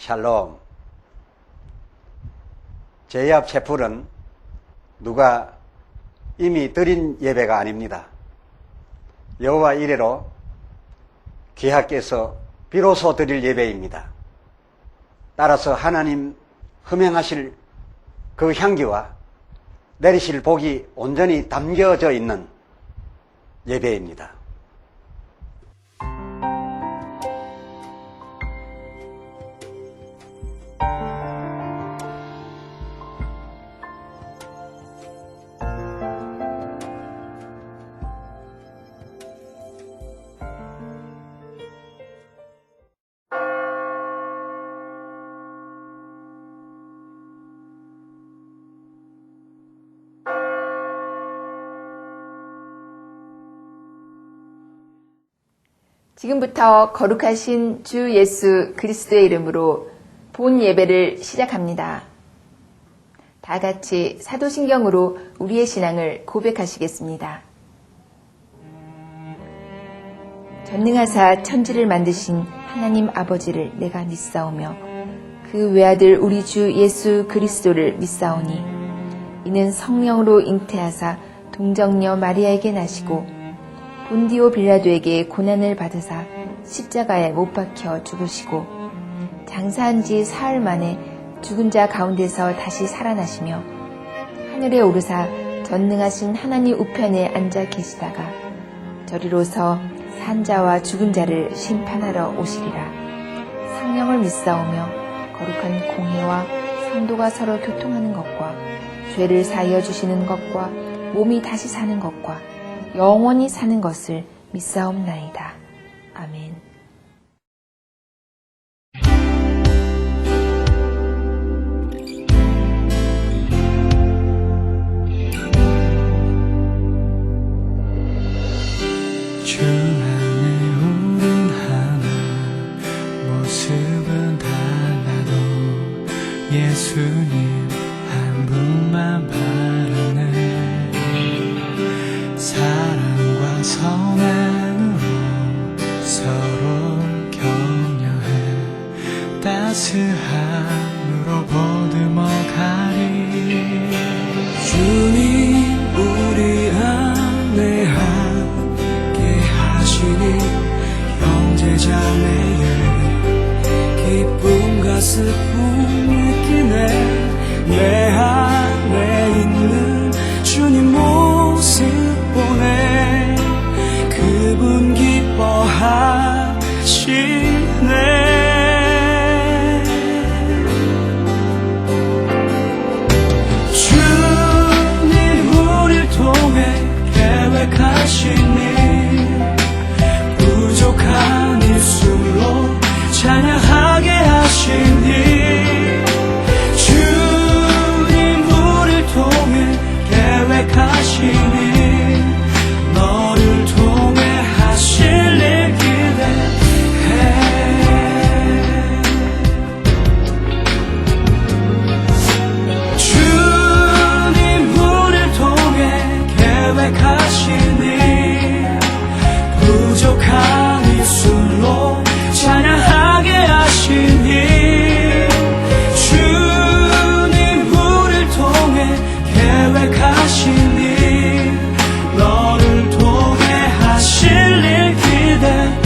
샬롬. 저희 앞 촛불은 누가 이미 드린 예배가 아닙니다. 여호와 이래로 귀하께서 비로소 드릴 예배입니다. 따라서 하나님 흠행하실 그 향기와 내리실 복이 온전히 담겨져 있는 예배입니다. 지금부터 거룩하신 주 예수 그리스도의 이름으로 본 예배를 시작합니다. 다 같이 사도신경으로 우리의 신앙을 고백하시겠습니다. 전능하사 천지를 만드신 하나님 아버지를 내가 믿사오며 그 외아들 우리 주 예수 그리스도를 믿사오니 이는 성령으로 잉태하사 동정녀 마리아에게 나시고 본디오 빌라도에게 고난을 받으사 십자가에 못 박혀 죽으시고 장사한 지 사흘 만에 죽은 자 가운데서 다시 살아나시며 하늘에 오르사 전능하신 하나님 우편에 앉아 계시다가 저리로서 산 자와 죽은 자를 심판하러 오시리라. 성령을 믿사오며 거룩한 공회와 성도가 서로 교통하는 것과 죄를 사하여 주시는 것과 몸이 다시 사는 것과 영원히 사는 것을 믿사옵나이다. 아멘. 주 안에 우린 하나 모습은 달라도 예수님 한 분만 바라네. 사랑과 선행으로 서로 격려해 따스함으로 보듬어 가리. 주님 우리 안에 함께 하시니 형제자매의 기쁨과 슬픔 느끼네. 내 안에 있는 주님 모습 보내 그분 기뻐하시네. 주님 우릴 통해 계획하신 일 부족한 일술로 찬양하게 하신 일 주님 우릴 통해 계획하신 일 너를 통해 하실 일 기대해. 주님 우릴 통해 계획하신 일 부족한 일술로 찬양하게 하신 일 주님 우릴 통해 계획하신 일 너를 통해 하실 일 기대해.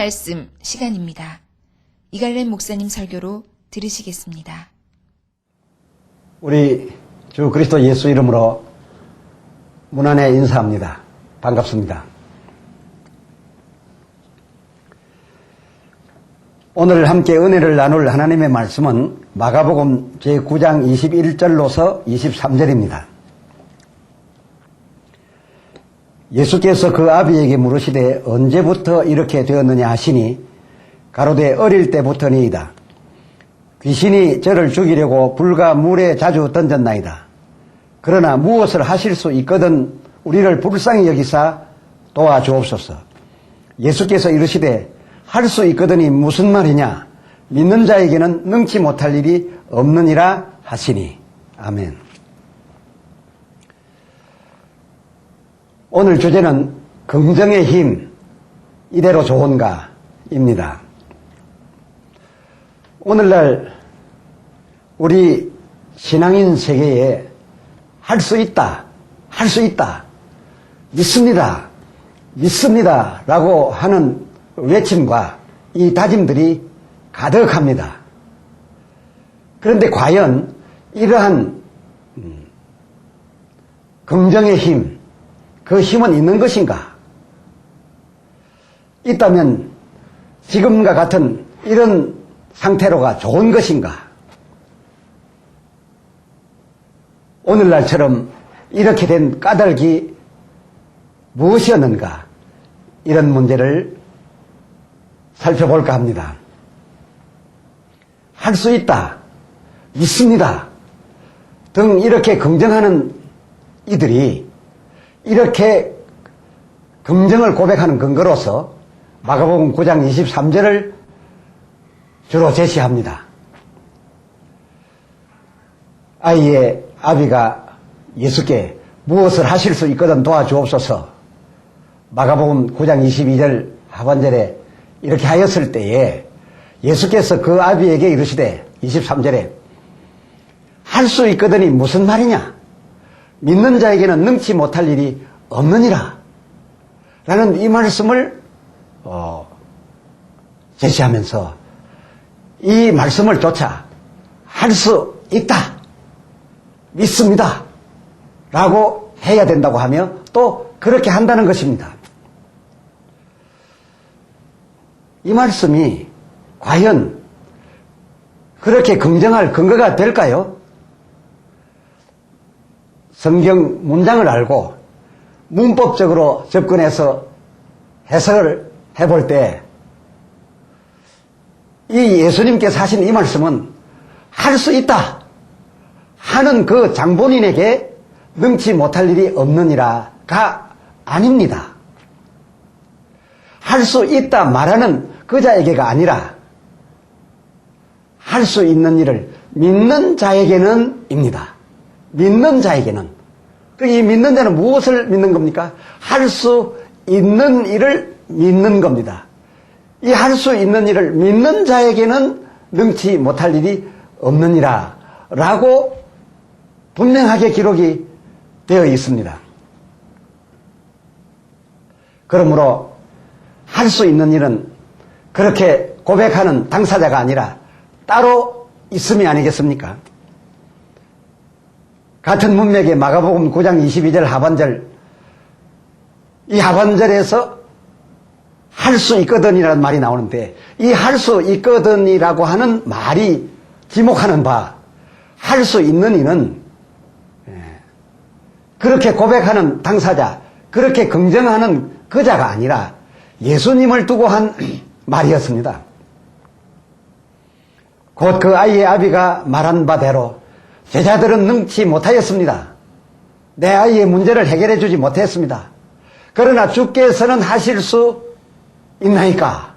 말씀 시간입니다. 이갈래 목사님 설교로 들으시겠습니다. 우리 주 그리스도 예수 이름으로 문안에 인사합니다. 반갑습니다. 오늘 함께 은혜를 나눌 하나님의 말씀은 마가복음 제9장 21절로서 23절입니다. 예수께서 그 아비에게 물으시되 언제부터 이렇게 되었느냐 하시니 가로되 어릴 때부터니이다. 귀신이 저를 죽이려고 불과 물에 자주 던졌나이다. 그러나 무엇을 하실 수 있거든 우리를 불쌍히 여기사 도와주옵소서. 예수께서 이르시되 할 수 있거든이 무슨 말이냐? 믿는 자에게는 능치 못할 일이 없느니라 하시니. 아멘. 오늘 주제는 긍정의 힘, 이대로 좋은가입니다. 오늘날 우리 신앙인 세계에 할 수 있다, 할 수 있다, 믿습니다, 믿습니다 라고 하는 외침과 이 다짐들이 가득합니다. 그런데 과연 이러한 긍정의 힘, 그 힘은 있는 것인가? 있다면 지금과 같은 이런 상태로가 좋은 것인가? 오늘날처럼 이렇게 된 까닭이 무엇이었는가? 이런 문제를 살펴볼까 합니다. 할 수 있다, 믿습니다 등 이렇게 긍정하는 이들이 이렇게 긍정을 고백하는 근거로서 마가복음 9장 23절을 주로 제시합니다. 아이의 아비가 예수께 무엇을 하실 수 있거든 도와주옵소서. 마가복음 9장 22절 하반절에 이렇게 하였을 때에 예수께서 그 아비에게 이르시되 23절에 할 수 있거든이 무슨 말이냐? 믿는 자에게는 능치 못할 일이 없느니라 라는 이 말씀을 제시하면서 이 말씀을 쫓아 할 수 있다, 믿습니다 라고 해야 된다고 하며 또 그렇게 한다는 것입니다. 이 말씀이 과연 그렇게 긍정할 근거가 될까요? 성경 문장을 알고 문법적으로 접근해서 해석을 해볼 때 이 예수님께서 하신 이 말씀은 할 수 있다 하는 그 장본인에게 능치 못할 일이 없느니라가 아닙니다. 할 수 있다 말하는 그자에게가 아니라 할 수 있는 일을 믿는 자에게는 입니다. 믿는 자에게는. 이 믿는 자는 무엇을 믿는 겁니까? 할 수 있는 일을 믿는 겁니다. 이 할 수 있는 일을 믿는 자에게는 능치 못할 일이 없느니라 라고 분명하게 기록이 되어 있습니다. 그러므로 할 수 있는 일은 그렇게 고백하는 당사자가 아니라 따로 있음이 아니겠습니까? 같은 문맥의 마가복음 9장 22절 하반절, 이 하반절에서 할 수 있거든이라는 말이 나오는데 이 할 수 있거든이라고 하는 말이 지목하는 바 할 수 있는 이는 그렇게 고백하는 당사자, 그렇게 긍정하는 그자가 아니라 예수님을 두고 한 말이었습니다. 곧 그 아이의 아비가 말한 바대로 제자들은 능치 못하였습니다. 내 아이의 문제를 해결해 주지 못했습니다. 그러나 주께서는 하실 수 있나이까?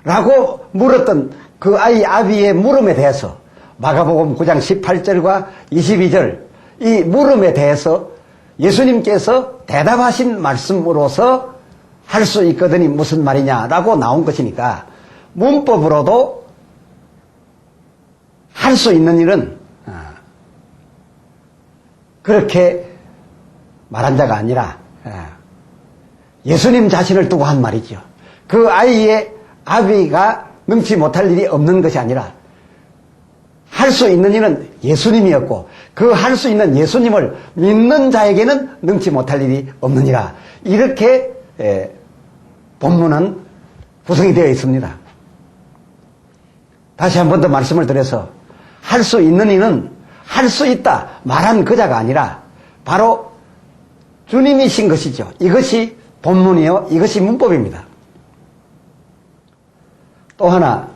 라고 물었던 그 아이 아비의 물음에 대해서 마가복음 9장 18절과 22절 이 물음에 대해서 예수님께서 대답하신 말씀으로서 할 수 있거든이 무슨 말이냐라고 나온 것이니까 문법으로도 할 수 있는 일은 그렇게 말한 자가 아니라 예수님 자신을 두고 한 말이죠. 그 아이의 아비가 능치 못할 일이 없는 것이 아니라 할 수 있는 일은 예수님이었고 그 할 수 있는 예수님을 믿는 자에게는 능치 못할 일이 없느니라. 이렇게 본문은 구성이 되어 있습니다. 다시 한 번 더 말씀을 드려서 할 수 있는 이는 할 수 있다 말한 그자가 아니라 바로 주님이신 것이죠. 이것이 본문이요, 이것이 문법입니다. 또 하나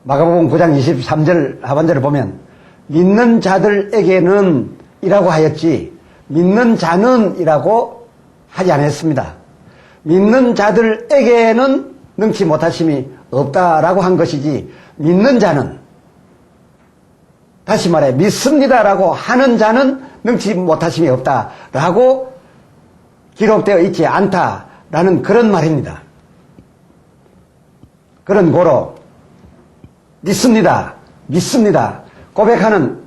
마가복음 9장 23절 하반절을 보면 믿는 자들에게는 이라고 하였지 믿는 자는 이라고 하지 않았습니다. 믿는 자들에게는 능치 못하심이 없다라고 한 것이지 믿는 자는, 다시 말해 믿습니다라고 하는 자는 능치 못하심이 없다라고 기록되어 있지 않다라는 그런 말입니다. 그런 고로 믿습니다 고백하는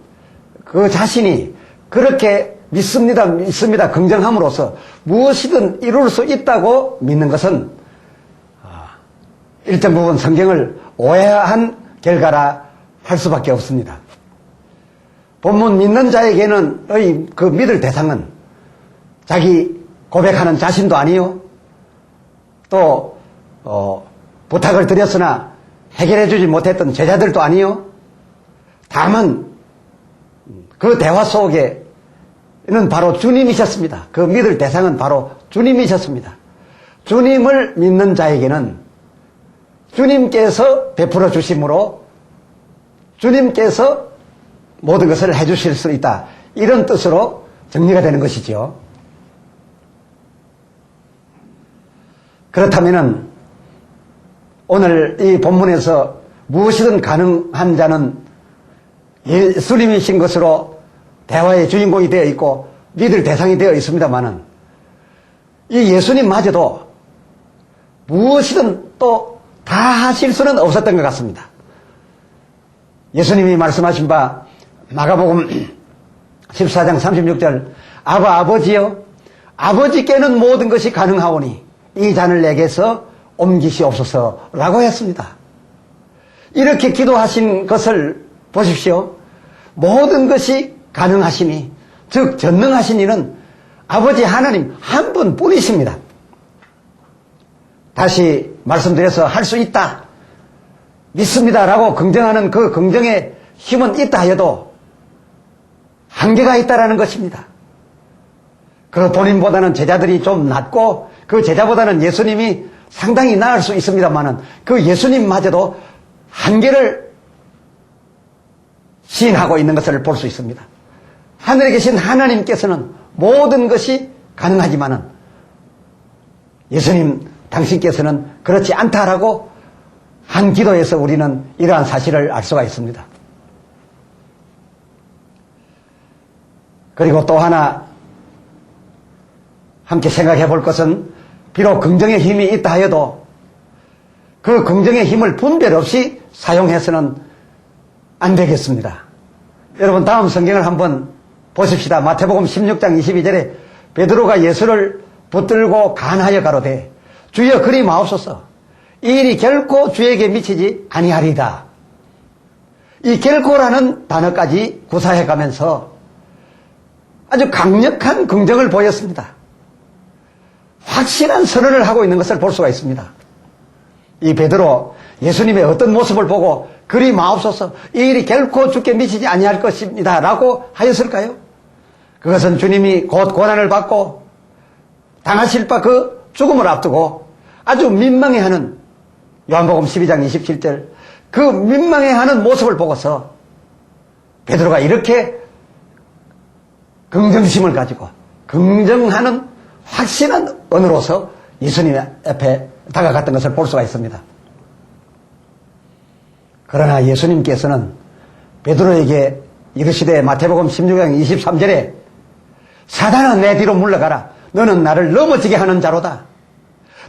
그 자신이 그렇게 믿습니다 긍정함으로써 무엇이든 이룰 수 있다고 믿는 것은 일정 부분 성경을 오해한 결과라 할 수밖에 없습니다. 본문 믿는 자에게는 그 믿을 대상은 자기 고백하는 자신도 아니요, 또 부탁을 드렸으나 해결해 주지 못했던 제자들도 아니요, 다만 그 대화 속에는 바로 주님이셨습니다. 그 믿을 대상은 바로 주님이셨습니다. 주님을 믿는 자에게는 주님께서 베풀어 주심으로 주님께서 모든 것을 해주실 수 있다, 이런 뜻으로 정리가 되는 것이죠. 그렇다면은 오늘 이 본문에서 무엇이든 가능한 자는 예수님이신 것으로 대화의 주인공이 되어 있고 믿을 대상이 되어 있습니다마는 이 예수님마저도 무엇이든 또 다 하실 수는 없었던 것 같습니다. 예수님이 말씀하신 바 마가복음 14장 36절 아버지여 아버지께는 모든 것이 가능하오니 이 잔을 내게서 옮기시옵소서라고 했습니다. 이렇게 기도하신 것을 보십시오. 모든 것이 가능하시니, 즉 전능하신 이는 아버지 하나님 한 분뿐이십니다. 다시 말씀드려서 할 수 있다, 믿습니다라고 긍정하는 그 긍정의 힘은 있다 하여도 한계가 있다라는 것입니다. 그 본인보다는 제자들이 좀 낫고 그 제자보다는 예수님이 상당히 나을 수 있습니다만은 그 예수님마저도 한계를 시인하고 있는 것을 볼 수 있습니다. 하늘에 계신 하나님께서는 모든 것이 가능하지만은 예수님 당신께서는 그렇지 않다라고 한 기도에서 우리는 이러한 사실을 알 수가 있습니다. 그리고 또 하나 함께 생각해 볼 것은 비록 긍정의 힘이 있다 하여도 그 긍정의 힘을 분별 없이 사용해서는 안 되겠습니다. 여러분 다음 성경을 한번 보십시다. 마태복음 16장 22절에 베드로가 예수를 붙들고 간하여 가로되 주여 그리 마옵소서 이 일이 결코 주에게 미치지 아니하리다. 이 결코라는 단어까지 구사해 가면서 아주 강력한 긍정을 보였습니다. 확실한 선언을 하고 있는 것을 볼 수가 있습니다. 이 베드로 예수님의 어떤 모습을 보고 그리 마옵소서 이 일이 결코 주께 미치지 아니할 것입니다 라고 하였을까요? 그것은 주님이 곧 고난을 받고 당하실 바 그 죽음을 앞두고 아주 민망해하는 요한복음 12장 27절 그 민망해하는 모습을 보고서 베드로가 이렇게 긍정심을 가지고 긍정하는 확신한 언어로서 예수님 앞에 다가갔던 것을 볼 수가 있습니다. 그러나 예수님께서는 베드로에게 이르시되 마태복음 16장 23절에 사단아 내 뒤로 물러가라 너는 나를 넘어지게 하는 자로다.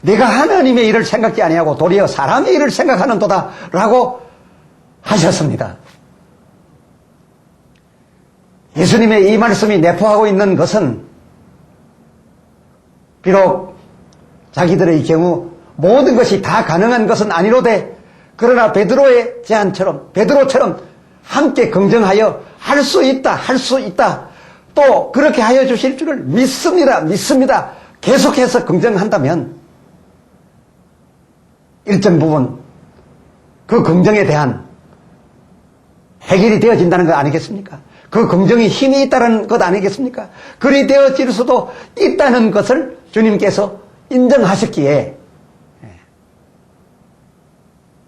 네가 하나님의 일을 생각지 아니하고 도리어 사람의 일을 생각하는도다 라고 하셨습니다. 예수님의 이 말씀이 내포하고 있는 것은 비록 자기들의 경우 모든 것이 다 가능한 것은 아니로되 그러나 베드로의 제안처럼 베드로처럼 함께 긍정하여 할 수 있다 또 그렇게 하여 주실 줄을 믿습니다 계속해서 긍정한다면 일정 부분 그 긍정에 대한 해결이 되어진다는 것 아니겠습니까? 그 긍정이 힘이 있다는 것 아니겠습니까? 그리 되어질 수도 있다는 것을 주님께서 인정하셨기에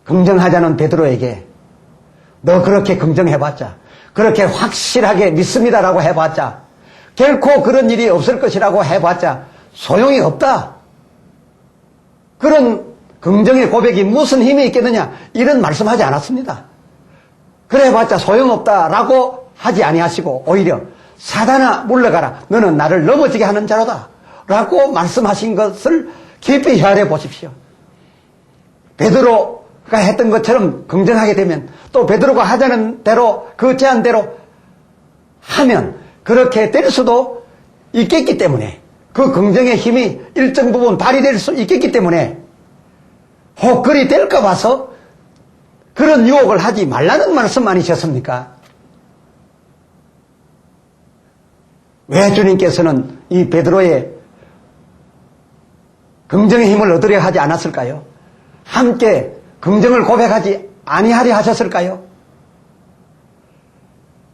긍정하자는 베드로에게 너 그렇게 긍정해봤자 그렇게 확실하게 믿습니다라고 해봤자 결코 그런 일이 없을 것이라고 해봤자 소용이 없다. 그런 긍정의 고백이 무슨 힘이 있겠느냐 이런 말씀하지 않았습니다. 그래봤자 소용없다라고 하지 아니하시고 오히려 사단아 물러가라 너는 나를 넘어지게 하는 자로다 라고 말씀하신 것을 깊이 헤아려 보십시오. 베드로가 했던 것처럼 긍정하게 되면 또 베드로가 하자는 대로 그 제안대로 하면 그렇게 될 수도 있겠기 때문에 그 긍정의 힘이 일정 부분 발휘될 수 있겠기 때문에 혹 그리 될까 봐서 그런 유혹을 하지 말라는 말씀 아니셨습니까? 왜 주님께서는 이 베드로의 긍정의 힘을 얻으려 하지 않았을까요? 함께 긍정을 고백하지 아니하려 하셨을까요?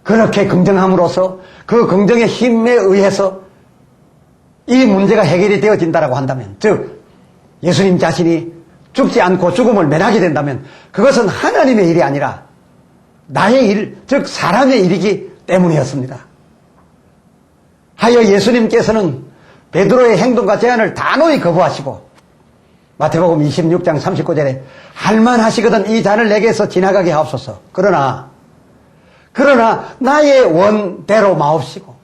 그렇게 긍정함으로써 그 긍정의 힘에 의해서 이 문제가 해결이 되어진다고 한다면 즉 예수님 자신이 죽지 않고 죽음을 면하게 된다면 그것은 하나님의 일이 아니라 나의 일, 즉 사람의 일이기 때문이었습니다. 하여 예수님께서는 베드로의 행동과 제안을 단호히 거부하시고 마태복음 26장 39절에 할만하시거든 이 잔을 내게서 지나가게 하옵소서. 그러나 나의 원대로 마옵시고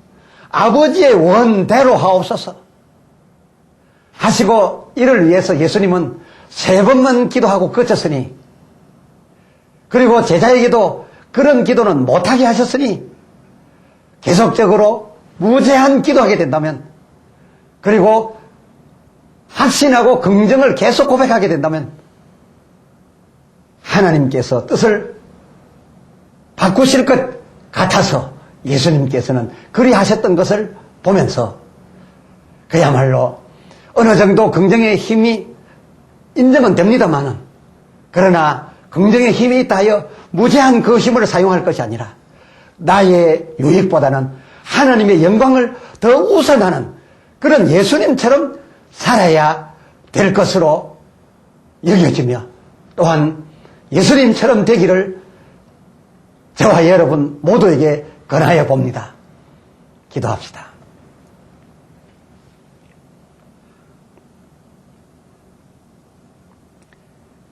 아버지의 원대로 하옵소서 하시고 이를 위해서 예수님은 3번만 기도하고 그쳤으니 그리고 제자에게도 그런 기도는 못하게 하셨으니 계속적으로 무제한 기도하게 된다면 그리고 확신하고 긍정을 계속 고백하게 된다면 하나님께서 뜻을 바꾸실 것 같아서 예수님께서는 그리 하셨던 것을 보면서 그야말로 어느 정도 긍정의 힘이 인정은 됩니다만은 그러나 긍정의 힘이 있다 하여 무제한 그 힘을 사용할 것이 아니라 나의 유익보다는 하나님의 영광을 더 우선하는 그런 예수님처럼 살아야 될 것으로 여겨지며 또한 예수님처럼 되기를 저와 여러분 모두에게 권하여 봅니다. 기도합시다.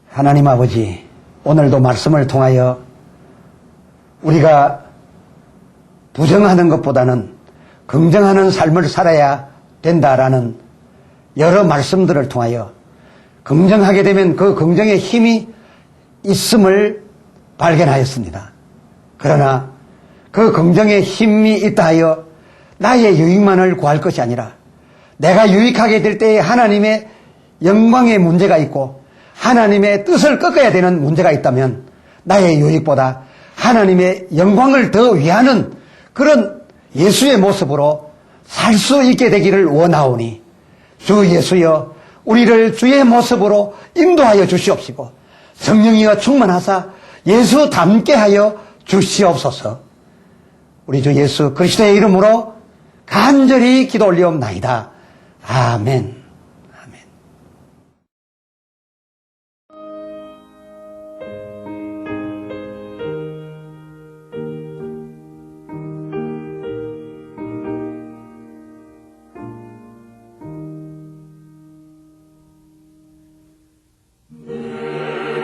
하나님 아버지, 오늘도 말씀을 통하여 우리가 부정하는 것보다는 긍정하는 삶을 살아야 된다라는 여러 말씀들을 통하여 긍정하게 되면 그 긍정의 힘이 있음을 발견하였습니다. 그러나 그 긍정의 힘이 있다 하여 나의 유익만을 구할 것이 아니라 내가 유익하게 될 때에 하나님의 영광의 문제가 있고 하나님의 뜻을 꺾어야 되는 문제가 있다면 나의 유익보다 하나님의 영광을 더 위하는 그런 예수의 모습으로 살 수 있게 되기를 원하오니 주 예수여 우리를 주의 모습으로 인도하여 주시옵시고 성령이여 충만하사 예수 닮게 하여 주시옵소서. 우리 주 예수 그리스도의 이름으로 간절히 기도 올리옵나이다. 아멘. 행하시오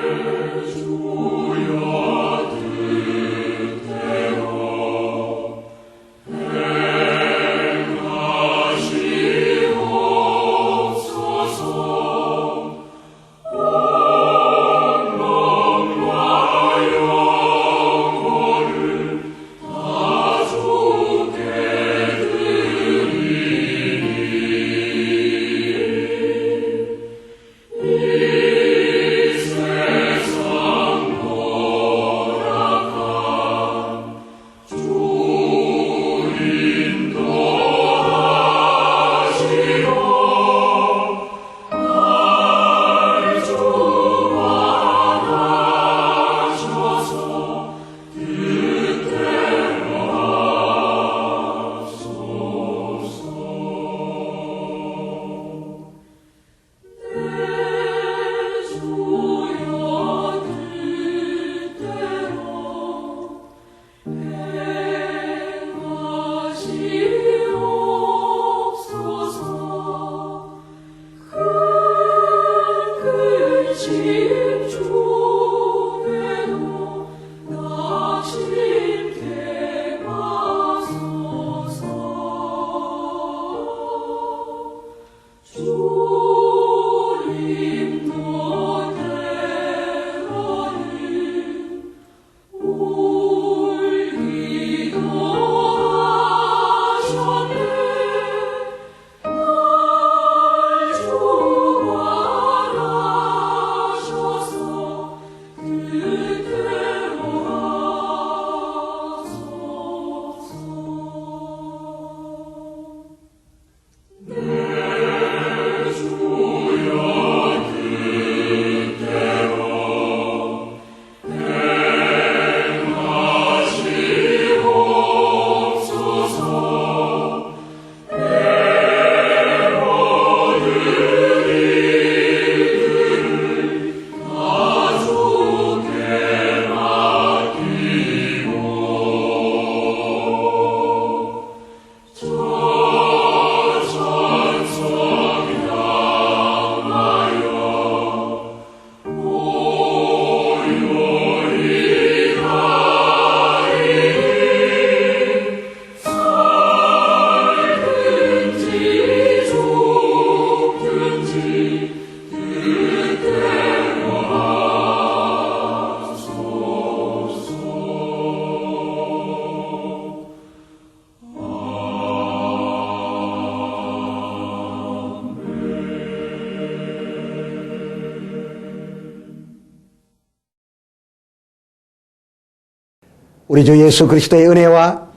우리 주 예수 그리스도의 은혜와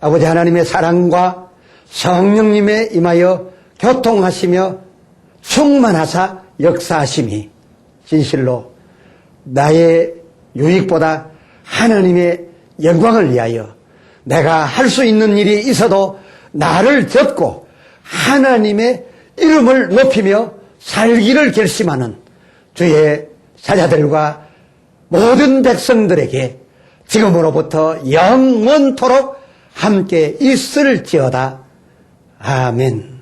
아버지 하나님의 사랑과 성령님의 임하여 교통하시며 충만하사 역사하심이 진실로 나의 유익보다 하나님의 영광을 위하여 내가 할 수 있는 일이 있어도 나를 접고 하나님의 이름을 높이며 살기를 결심하는 주의 사자들과 모든 백성들에게 지금으로부터 영원토록 함께 있을지어다. 아멘.